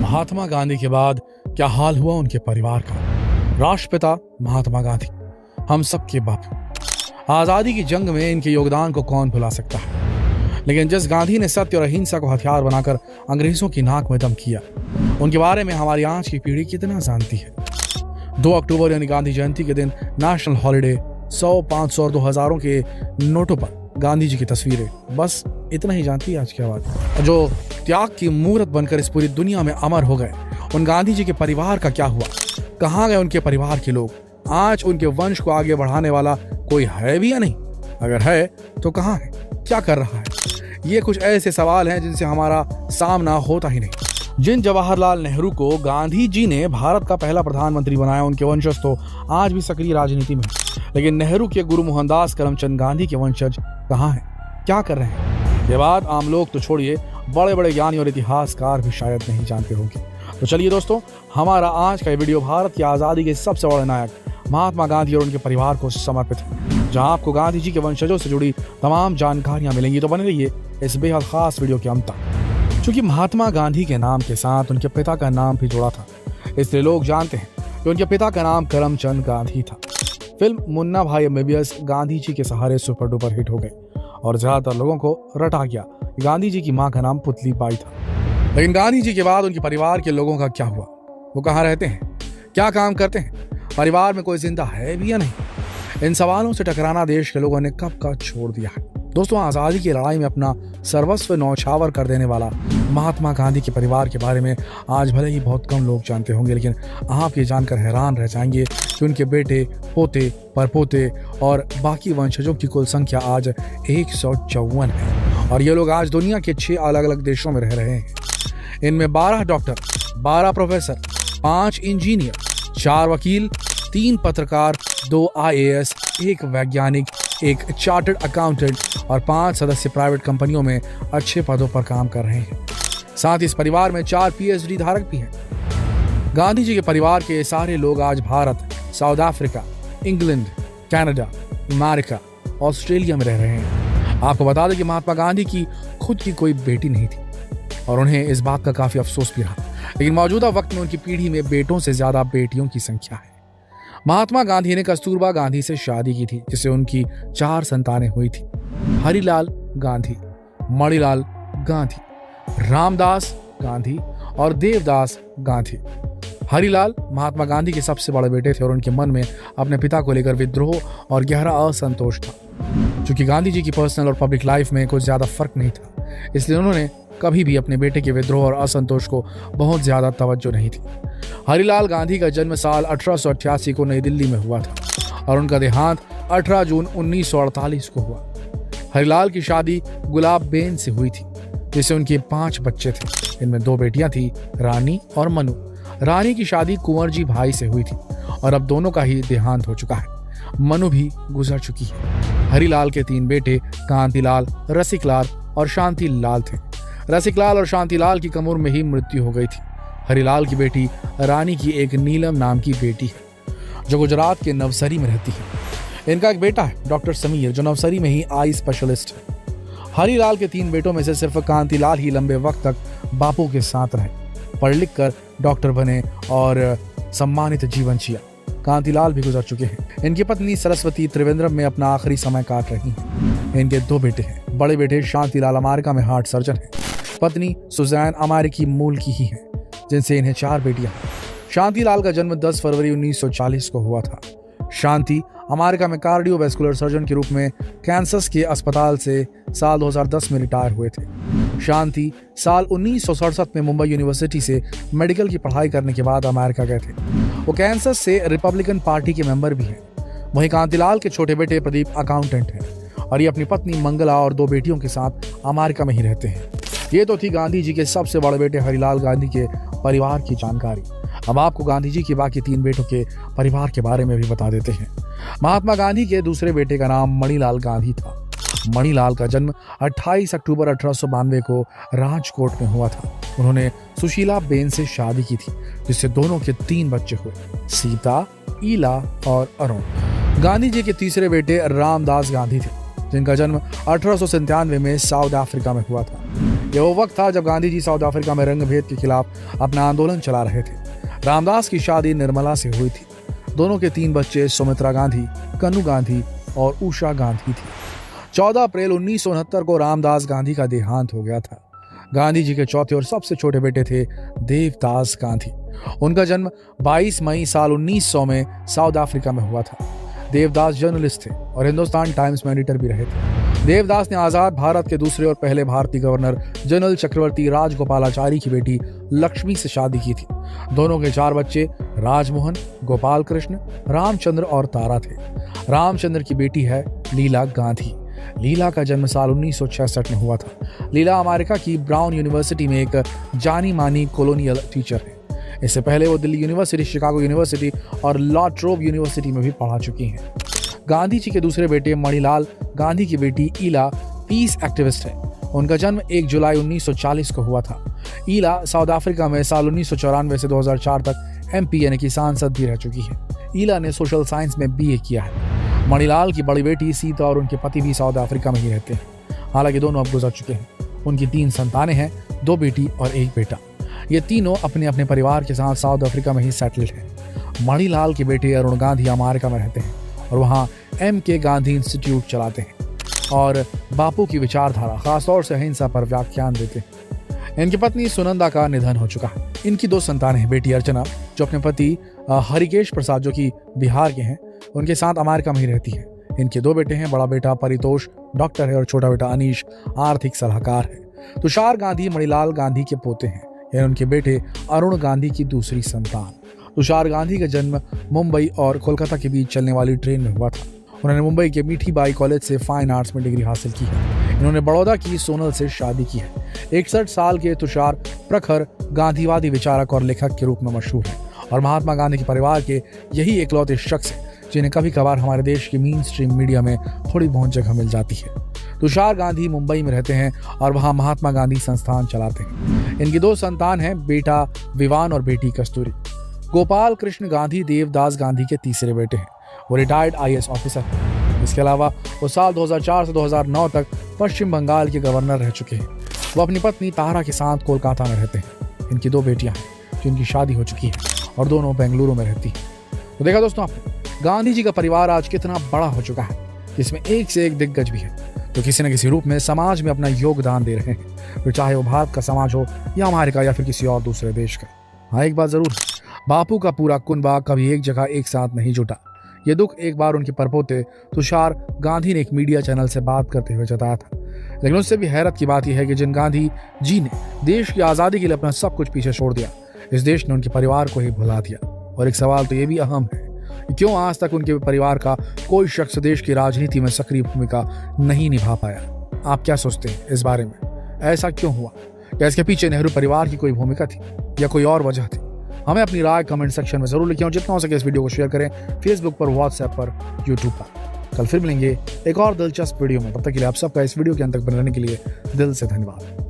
महात्मा गांधी के बाद क्या हाल हुआ उनके परिवार का। राष्ट्रपिता महात्मा गांधी, हम सबके बापू। आजादी की जंग में इनके योगदान को कौन भुला सकता है। लेकिन जिस गांधी ने सत्य और अहिंसा को हथियार बनाकर अंग्रेजों की नाक में दम किया, उनके बारे में हमारी आज की पीढ़ी कितना जानती है। 2 अक्टूबर यानी गांधी जयंती के दिन नेशनल हॉलिडे, 100, 500 और 2000 के नोटों पर गांधी जी की तस्वीरें, बस इतना ही जानती है आज की आवाज। जो त्याग की मूर्त बनकर इस पूरी दुनिया में अमर हो गए, उन गांधी जी के परिवार का क्या हुआ, कहाँ गए उनके परिवार के लोग, आज उनके वंश को आगे बढ़ाने वाला कोई है भी या नहीं, अगर है तो कहाँ है, क्या कर रहा है। ये कुछ ऐसे सवाल हैं जिनसे हमारा सामना होता ही नहीं। जिन जवाहरलाल नेहरू को गांधी जी ने भारत का पहला प्रधानमंत्री बनाया, उनके वंशज तो आज भी सक्रिय राजनीति में हैं। लेकिन नेहरू के गुरु मोहनदास करमचंद गांधी के वंशज कहाँ हैं, क्या कर रहे हैं, ये बात आम लोग तो छोड़िए, बड़े बड़े ज्ञानी और इतिहासकार भी शायद नहीं जानते होंगे। तो चलिए दोस्तों, हमारा आज का ये वीडियो भारत की आज़ादी के सबसे बड़े नायक महात्मा गांधी और उनके परिवार को समर्पित है, जहां आपको गांधी जी के वंशजों से जुड़ी तमाम जानकारियां मिलेंगी। तो बने रहिए इस बेहद खास वीडियो के अंत तक। चूंकि महात्मा गांधी के नाम के साथ उनके पिता का नाम भी जुड़ा था, इसलिए लोग जानते हैं कि उनके पिता का नाम करमचंद गांधी था। फिल्म मुन्ना भाई एमबीबीएस गांधी जी के सहारे सुपर डुपर हिट हो गई और ज्यादातर लोगों को रटा गया कि गांधी जी की मां का नाम पुतली बाई था। लेकिन गांधी जी के बाद उनके परिवार के लोगों का क्या हुआ, वो कहाँ रहते हैं, क्या काम करते हैं, परिवार में कोई जिंदा है भी या नहीं, इन सवालों से टकराना देश के लोगों ने कब का छोड़ दिया है। दोस्तों, आज़ादी की लड़ाई में अपना सर्वस्व न्यौछावर कर देने वाला महात्मा गांधी के परिवार के बारे में आज भले ही बहुत कम लोग जानते होंगे, लेकिन आप ये जानकर हैरान रह जाएंगे कि उनके बेटे, पोते, परपोते और बाकी वंशजों की कुल संख्या आज 154 है और ये लोग आज दुनिया के 6 अलग अलग देशों में रह रहे हैं। इनमें 12 डॉक्टर, 12 प्रोफेसर, 5 इंजीनियर, 4 वकील, 3 पत्रकार, 2 IAS, 1 वैज्ञानिक, 1 चार्टर्ड अकाउंटेंट और 5 सदस्य प्राइवेट कंपनियों में अच्छे पदों पर काम कर रहे हैं। साथ ही इस परिवार में 4 PhD धारक भी हैं। गांधी जी के परिवार के सारे लोग आज Bharat, south Africa, England, Canada, America, Australia में रह रहे हैं। आपको बता दें कि महात्मा गांधी की खुद की कोई बेटी नहीं थी और उन्हें इस बात का काफी अफसोस भी रहा, लेकिन मौजूदा वक्त में उनकी पीढ़ी में बेटों से ज्यादा बेटियों की संख्या है। महात्मा गांधी ने कस्तूरबा गांधी से शादी की थी, जिससे उनकी 4 संतानें हुई थी। हरिलाल गांधी, मणिलाल गांधी, रामदास गांधी और देवदास गांधी। हरिलाल महात्मा गांधी के सबसे बड़े बेटे थे और उनके मन में अपने पिता को लेकर विद्रोह और गहरा असंतोष था। क्योंकि गांधी जी की पर्सनल और पब्लिक लाइफ में कुछ ज्यादा फर्क नहीं था, इसलिए उन्होंने कभी भी अपने बेटे के विद्रोह और असंतोष को बहुत ज्यादा तवज्जो नहीं थी। हरिलाल गांधी का जन्म साल 1888 को नई दिल्ली में हुआ था और उनका देहांत 18 जून 1948 को हुआ। हरिलाल की शादी गुलाब बेन से हुई थी, जिससे उनके 5 बच्चे थे। इनमें 2 बेटियां थी, रानी और मनु। रानी की शादी कुंवर जी भाई से हुई थी और अब दोनों का ही देहांत हो चुका है। मनु भी गुजर चुकी है। हरिलाल के 3 बेटे कांतिलाल, रसिकलाल और शांतिलाल थे। रसिकलाल और शांतिलाल की कम उम्र में ही मृत्यु हो गई थी। हरिलाल की बेटी रानी की एक नीलम नाम की बेटी है, जो गुजरात के नवसरी में रहती है। इनका एक बेटा है डॉक्टर समीर, जो नवसरी में ही आई स्पेशलिस्ट है। हरिलाल के 3 बेटों में से सिर्फ कांतिलाल ही लंबे वक्त तक बापू के साथ रहे, पढ़ लिख कर डॉक्टर बने और सम्मानित जीवन जिया। कांतिलाल भी गुजर चुके हैं। इनकी पत्नी सरस्वती त्रिवेंद्रम में अपना आखिरी समय काट रही हैं। इनके 2 बेटे हैं। बड़े बेटे शांतिलाल अमेरिका में हार्ट सर्जन है। पत्नी सुजैन अमेरिकी मूल की ही है, जिनसे इन्हें 4 बेटियां हैं। शांतिलाल का जन्म 10 फरवरी 1940 को हुआ था। शांति अमेरिका में कार्डियोवैस्कुलर सर्जन के रूप में कैंसस के अस्पताल से साल 2010 में रिटायर हुए थे। शांति साल 1967 में मुंबई यूनिवर्सिटी से मेडिकल की पढ़ाई करने के बाद अमेरिका गए थे। वो कैंसस से रिपब्लिकन पार्टी के मेंबर भी हैं। वहीं कांतिलाल के छोटे बेटे प्रदीप अकाउंटेंट हैं और ये अपनी पत्नी मंगला और 2 बेटियों के साथ अमेरिका में ही रहते हैं। ये तो थी गांधी जी के सबसे बड़े बेटे हरिलाल गांधी के परिवार की जानकारी। अब आपको गांधी जी के बाकी 3 बेटों के परिवार के बारे में भी बता देते हैं। महात्मा गांधी के दूसरे बेटे का नाम मणिलाल गांधी था। मणिलाल का जन्म 28 अक्टूबर 1892 को राजकोट में हुआ था। उन्होंने सुशीला बेन से शादी की थी, जिससे दोनों के 3 बच्चे हुए, सीता, ईला और अरुण। गांधी जी के तीसरे बेटे रामदास गांधी थे, जिनका जन्म 1897 में साउथ अफ्रीका में हुआ था। यह वो वक्त था जब गांधी जी साउथ अफ्रीका में रंग भेद के खिलाफ अपना आंदोलन चला रहे थे। रामदास की शादी निर्मला से हुई थी। दोनों के 3 बच्चे सुमित्रा गांधी, कन्नू गांधी और उषा गांधी थी। 14 अप्रैल 1969 को रामदास गांधी का देहांत हो गया था। गांधी जी के चौथे और सबसे छोटे बेटे थे देवदास गांधी। उनका जन्म 22 मई साल 1900 में साउथ अफ्रीका में हुआ था। देवदास जर्नलिस्ट थे और हिंदुस्तान टाइम्स में एडिटर भी रहे थे। देवदास ने आजाद भारत के दूसरे और पहले भारतीय गवर्नर जनरल चक्रवर्ती राजगोपालाचारी की बेटी लक्ष्मी से शादी की थी। दोनों के 4 बच्चे राजमोहन, गोपाल कृष्ण, रामचंद्र और तारा थे। रामचंद्र की बेटी है लीला गांधी। लीला का जन्म साल 1966 में हुआ था। लीला अमेरिका की ब्राउन यूनिवर्सिटी में एक जानी मानी कॉलोनियल टीचर है। इससे पहले वो दिल्ली यूनिवर्सिटी, शिकागो यूनिवर्सिटी और लॉ ट्रोब यूनिवर्सिटी में भी पढ़ा चुकी हैं। गांधी जी के दूसरे बेटे मणिलाल गांधी की बेटी ईला पीस एक्टिविस्ट है। उनका जन्म 1 जुलाई 1940 को हुआ था। ईला साउथ अफ्रीका में साल 1994 से 2004 तक MP यानी कि सांसद भी रह चुकी है। ईला ने सोशल साइंस में BA किया है। मणिलाल की बड़ी बेटी सीता और उनके पति भी साउथ अफ्रीका में ही रहते हैं। हालांकि दोनों अब गुजर चुके हैं। उनकी 3 संतानें हैं, 2 बेटी और 1 बेटा। ये तीनों अपने अपने परिवार के साथ साउथ अफ्रीका में ही सेटल्ड हैं। मणिलाल के बेटे अरुण गांधी अमेरिका में रहते हैं और वहाँ MK गांधी इंस्टीट्यूट चलाते हैं और बापू की विचारधारा, खासतौर से अहिंसा पर व्याख्यान देते हैं। इनकी पत्नी सुनंदा का निधन हो चुका है। इनकी 2 संतानें हैं, बेटी अर्चना जो अपने पति हरिकेश प्रसाद जो कि बिहार के हैं उनके साथ अमेरिका में ही रहती है। इनके 2 बेटे हैं, बड़ा बेटा परितोष डॉक्टर है और छोटा बेटा अनीश आर्थिक सलाहकार है। तुषार गांधी मणिलाल गांधी के पोते हैं। यह उनके बेटे अरुण गांधी की दूसरी संतान। तुषार गांधी का जन्म मुंबई और कोलकाता के बीच चलने वाली ट्रेन में हुआ था। उन्होंने मुंबई के मीठीबाई कॉलेज से फाइन आर्ट्स में डिग्री हासिल की है। इन्होंने बड़ौदा की सोनल से शादी की है। 61 साल के तुषार प्रखर गांधीवादी विचारक और लेखक के रूप में मशहूर है और महात्मा गांधी के परिवार के यही इकलौते शख्स हैं जिन्हें कभी कभार हमारे देश की मेन स्ट्रीम मीडिया में थोड़ी बहुत जगह मिल जाती है। तुषार गांधी मुंबई में रहते हैं और वहां महात्मा गांधी संस्थान चलाते हैं। इनकी 2 संतान हैं, बेटा विवान और बेटी कस्तूरी। गोपाल कृष्ण गांधी देवदास गांधी के तीसरे बेटे हैं। वो रिटायर्ड IAS ऑफिसर हैं। इसके अलावा वो साल 2004 से 2009 तक पश्चिम बंगाल के गवर्नर रह चुके हैं। वो अपनी पत्नी तारा के साथ कोलकाता में रहते हैं। इनकी 2 बेटियां हैं जिनकी शादी हो चुकी है और दोनों बेंगलुरु में रहती हैं। तो देखा दोस्तों आपने गांधी जी का परिवार आज कितना बड़ा हो चुका है, जिसमें एक से एक दिग्गज भी है तो किसी न किसी रूप में समाज में अपना योगदान दे रहे हैं, फिर चाहे वो भारत का समाज हो या अमेरिका या फिर किसी और दूसरे देश का। हाँ, एक बात जरूर, बापू का पूरा कुनबा कभी एक जगह एक साथ नहीं जुटा। ये दुख एक बार उनके परपोते तुषार गांधी ने एक मीडिया चैनल से बात करते हुए जताया था। लेकिन उससे भी हैरत की बात यह है कि जिन गांधी जी ने देश की आज़ादी के लिए अपना सब कुछ पीछे छोड़ दिया, इस देश ने उनके परिवार को ही भुला दिया। और एक सवाल तो ये भी अहम है, क्यों आज तक उनके परिवार का कोई शख्स देश की राजनीति में सक्रिय भूमिका नहीं निभा पाया? आप क्या सोचते हैं इस बारे में? ऐसा क्यों हुआ? क्या इसके पीछे नेहरू परिवार की कोई भूमिका थी या कोई और वजह थी? हमें अपनी राय कमेंट सेक्शन में जरूर लिखें और जितना हो सके इस वीडियो को शेयर करें फेसबुक पर, व्हाट्सएप पर, यूट्यूब पर। कल फिर मिलेंगे एक और दिलचस्प वीडियो में। तब तक के लिए आप सबका इस वीडियो के अंत तक बने रहने के लिए दिल से धन्यवाद।